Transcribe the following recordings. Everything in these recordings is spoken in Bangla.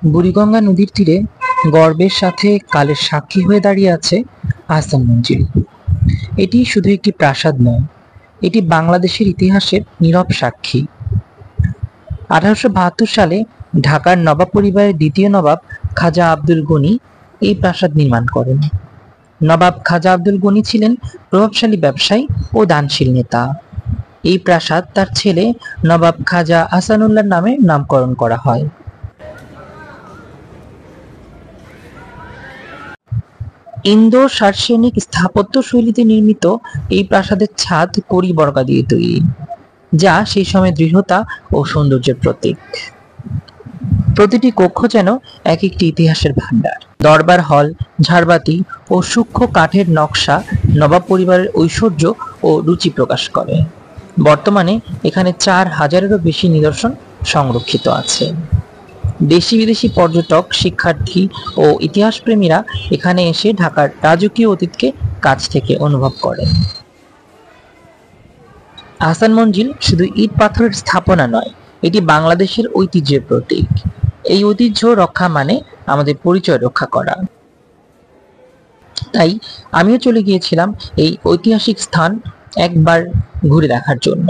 বুড়িগঙ্গা নদীর তীরে গর্বের সাথে কালের সাক্ষী হয়ে দাঁড়িয়ে আছে আহসান মঞ্জিল। এটি শুধু একটি প্রাসাদ নয়, এটি বাংলাদেশের ইতিহাসের নীরব সাক্ষী। 1872 সালে ঢাকার নবাব পরিবারের দ্বিতীয় নবাব খাজা আব্দুল গনি এই প্রাসাদ নির্মাণ করেন। নবাব খাজা আব্দুল গনি ছিলেন প্রভাবশালী ব্যবসায়ী ও দানশীল নেতা। এই প্রাসাদ তার ছেলে নবাব খাজা আহসানুল্লাহর নামে নামকরণ করা হয়। ইন্দো সার্সেনিক স্থাপত্য শৈলীতে নির্মিত এই প্রাসাদের ছাদ কড়ি বর্গা দিয়ে তৈরি, যা সেই সময় দৃঢ়তা ও সৌন্দর্যের প্রতীক। প্রতিটি কক্ষ যেন এক একটি ইতিহাসের ভান্ডার। দরবার হল, ঝাড়বাতি ও সূক্ষ্ম কাঠের নকশা নবাব পরিবারের ঐশ্বর্য ও রুচি প্রকাশ করে। বর্তমানে এখানে 4000-এরও বেশি নিদর্শন সংরক্ষিত আছে। দেশি বিদেশি পর্যটক, শিক্ষার্থী ও ইতিহাসপ্রেমীরা এখানে এসে ঢাকার রাজকীয় অতীতকে কাছ থেকে অনুভব করেন। আহসান মঞ্জিল শুধু ইট পাথরের স্থাপনা নয়, এটি বাংলাদেশের ঐতিহ্যের প্রতীক। এই ঐতিহ্য রক্ষা মানে আমাদের পরিচয় রক্ষা করা। তাই আমিও চলে গিয়েছিলাম এই ঐতিহাসিক স্থান একবার ঘুরে দেখার জন্য।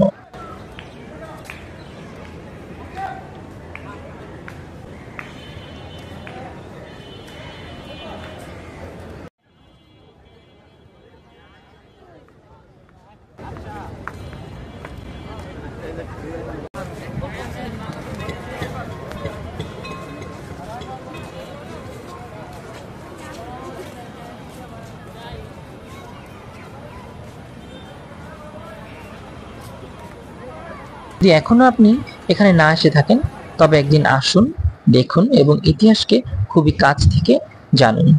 যদি এখনো আপনি এখানে না এসে থাকেন, তবে একদিন আসুন, দেখুন এবং ইতিহাসকে খুবই কাছ থেকে জানুন।